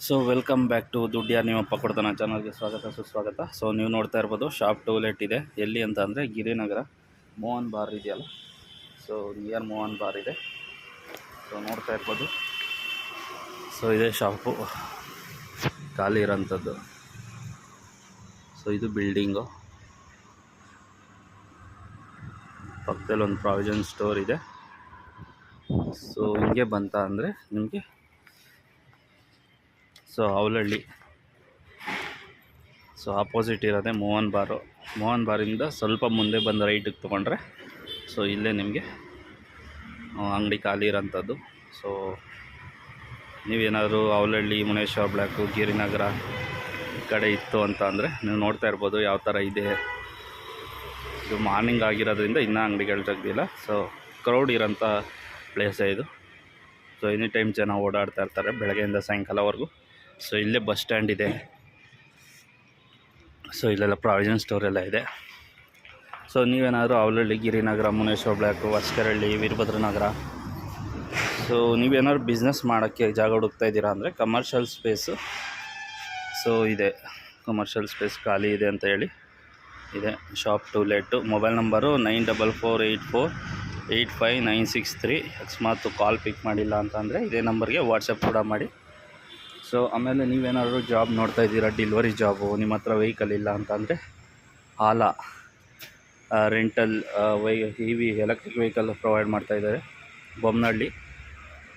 So welcome back to ದುಡ್ಡಿಯ ನಿಮ್ಮಪ್ಪ ಕೊಡ್ತಾನ ಚಾನಲ್ಗೆ ಸ್ವಾಗತ ಸುಸ್ವಾಗತ. ಸೊ ನೀವು ನೋಡ್ತಾ ಇರ್ಬೋದು ಶಾಪ್ ಟೂಲೆಟ್ ಇದೆ. ಎಲ್ಲಿ ಅಂತ ಅಂದರೆ ಗಿರಿನಗರ ಮೋಹನ್ ಬಾರ್ ಇದೆಯಲ್ಲ, ಸೊ ನಿಯರ್ ಮೋಹನ್ ಬಾರ್ ಇದೆ. ಸೊ ನೋಡ್ತಾ ಇರ್ಬೋದು. ಸೊ ಇದೇ ಶಾಪು ಖಾಲಿ ಇರೋಂಥದ್ದು. ಸೊ ಇದು ಬಿಲ್ಡಿಂಗು, ಪಕ್ಕದಲ್ಲಿ ಒಂದು ಪ್ರಾವಿಷನ್ ಸ್ಟೋರ್ ಇದೆ. ಸೊ ಹಿಂಗೆ ಬಂತ ಅಂದರೆ ನಿಮಗೆ ಸೊ ಅವಲಹಳ್ಳಿ ಸೊ ಆಪೋಸಿಟ್ ಇರೋದೆ ಮೋಹನ್ ಬಾರು. ಮೋಹನ್ ಬಾರಿಂದ ಸ್ವಲ್ಪ ಮುಂದೆ ಬಂದು ರೈಟಿಗೆ ತೊಗೊಂಡ್ರೆ ಸೊ ಇಲ್ಲೇ ನಿಮಗೆ ಅಂಗಡಿ ಖಾಲಿ ಇರೋಂಥದ್ದು. ಸೊ ನೀವೇನಾದರೂ ಅವಲಹಳ್ಳಿ, ಮುನೇಶ್ವರ ಬ್ಲ್ಯಾಕು, ಗಿರಿನಗರ ಈ ಕಡೆ ಇತ್ತು ಅಂತ ಅಂದರೆ ನೀವು ನೋಡ್ತಾ ಇರ್ಬೋದು ಯಾವ ಥರ ಇದೆ. ಇದು ಮಾರ್ನಿಂಗ್ ಆಗಿರೋದ್ರಿಂದ ಇನ್ನೂ ಅಂಗಡಿಗಳು ತೆಗ್ದಿಲ್ಲ. ಸೊ ಕ್ರೌಡ್ ಇರೋಂಥ ಪ್ಲೇಸೇ ಇದು. ಸೊ ಎನಿ ಟೈಮ್ ಜನ ಓಡಾಡ್ತಾ ಇರ್ತಾರೆ ಬೆಳಗ್ಗೆಯಿಂದ ಸಾಯಂಕಾಲವರೆಗೂ. ಸೊ ಇಲ್ಲೇ ಬಸ್ ಸ್ಟ್ಯಾಂಡ್ ಇದೆ. ಸೊ ಇಲ್ಲೆಲ್ಲ ಪ್ರಾವಿಷನ್ ಸ್ಟೋರ್ ಎಲ್ಲ ಇದೆ. ಸೊ ನೀವೇನಾದರೂ ಅವಲಹಳ್ಳಿ, ಗಿರಿನಗರ, ಮುನೇಶ್ವರ ಬ್ಲ್ಯಾಕು, ಹೊಸಕೆರಳ್ಳಿ, ವೀರಭದ್ರನಗರ, ಸೊ ನೀವೇನಾದ್ರು ಬಿಸ್ನೆಸ್ ಮಾಡೋಕ್ಕೆ ಜಾಗ ಹುಡುಕ್ತಾ ಇದ್ದೀರಾ ಅಂದರೆ ಕಮರ್ಷಿಯಲ್ ಸ್ಪೇಸು ಸೊ ಇದೆ. ಕಮರ್ಷಿಯಲ್ ಸ್ಪೇಸ್ ಖಾಲಿ ಇದೆ ಅಂತ ಹೇಳಿ ಇದೆ ಶಾಪ್ ಟೂಲೆಟ್ಟು. Mobile number 9448485963. ಅಕಸ್ಮಾತ್ ಕಾಲ್ ಪಿಕ್ ಮಾಡಿಲ್ಲ ಅಂತಂದರೆ ಇದೇ ನಂಬರ್ಗೆ ವಾಟ್ಸಪ್ ಕೂಡ ಮಾಡಿ. ಸೊ ಆಮೇಲೆ ನೀವೇನಾದರೂ ಜಾಬ್ ನೋಡ್ತಾ ಇದ್ದೀರಾ, ಡೆಲಿವರಿ ಜಾಬು, ನಿಮ್ಮ ಹತ್ರ ವೆಹಿಕಲ್ ಇಲ್ಲ ಅಂತಂದರೆ Ala rental electric vehicle provide ಮಾಡ್ತಾಯಿದ್ದಾರೆ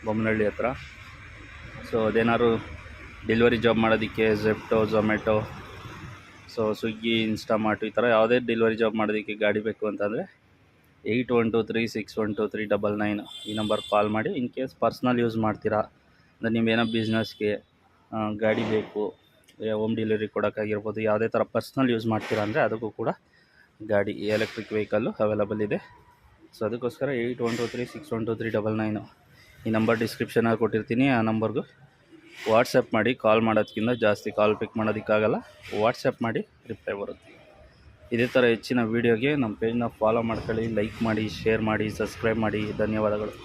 ಬೊಮ್ಮನಹಳ್ಳಿ ಹತ್ರ. ಸೊ ಅದೇನಾದ್ರು ಡೆಲಿವರಿ ಜಾಬ್ ಮಾಡೋದಕ್ಕೆ ಝೆಪ್ಟೋ, ಝೊಮ್ಯಾಟೊ, ಸೊ ಸ್ವಿಗ್ಗಿ, ಇನ್ಸ್ಟಾಮಾರ್ಟ್ ಈ ಥರ ಯಾವುದೇ ಡೆಲಿವರಿ ಜಾಬ್ ಮಾಡೋದಕ್ಕೆ ಗಾಡಿ ಬೇಕು ಅಂತಂದರೆ 8123612399 ಈ ನಂಬರ್ ಕಾಲ್ ಮಾಡಿ. ಇನ್ ಕೇಸ್ ಪರ್ಸ್ನಲ್ ಯೂಸ್ ಮಾಡ್ತೀರಾ ಅಂದರೆ ನೀವೇನೋ ಬಿಸ್ನೆಸ್ಗೆ ಗಾಡಿ ಬೇಕು, ಹೋಮ್ ಡೆಲಿವರಿ ಕೊಡೋಕ್ಕಾಗಿರ್ಬೋದು, ಯಾವುದೇ ಥರ ಪರ್ಸ್ನಲ್ ಯೂಸ್ ಮಾಡ್ತೀರಾ ಅಂದರೆ ಅದಕ್ಕೂ ಕೂಡ ಗಾಡಿ ಎಲೆಕ್ಟ್ರಿಕ್ ವೆಹಿಕಲ್ಲು ಅವೈಲಬಲ್ ಇದೆ. ಸೊ ಅದಕ್ಕೋಸ್ಕರ 8123612399 ಈ ನಂಬರ್ ಡಿಸ್ಕ್ರಿಪ್ಷನಲ್ಲಿ ಕೊಟ್ಟಿರ್ತೀನಿ. ಆ ನಂಬರ್ಗೂ ವಾಟ್ಸಪ್ ಮಾಡಿ. ಕಾಲ್ ಮಾಡೋದಕ್ಕಿಂತ ಜಾಸ್ತಿ ಕಾಲ್ ಪಿಕ್ ಮಾಡೋದಕ್ಕಾಗಲ್ಲ, ವಾಟ್ಸಪ್ ಮಾಡಿ, ರಿಪ್ಲೈ ಬರುತ್ತೆ. ಇದೇ ಥರ ಹೆಚ್ಚಿನ ವೀಡಿಯೋಗೆ ನಮ್ಮ ಪೇಜ್ನ ಫಾಲೋ ಮಾಡ್ಕೊಳ್ಳಿ, ಲೈಕ್ ಮಾಡಿ, ಶೇರ್ ಮಾಡಿ, ಸಬ್ಸ್ಕ್ರೈಬ್ ಮಾಡಿ. ಧನ್ಯವಾದಗಳು.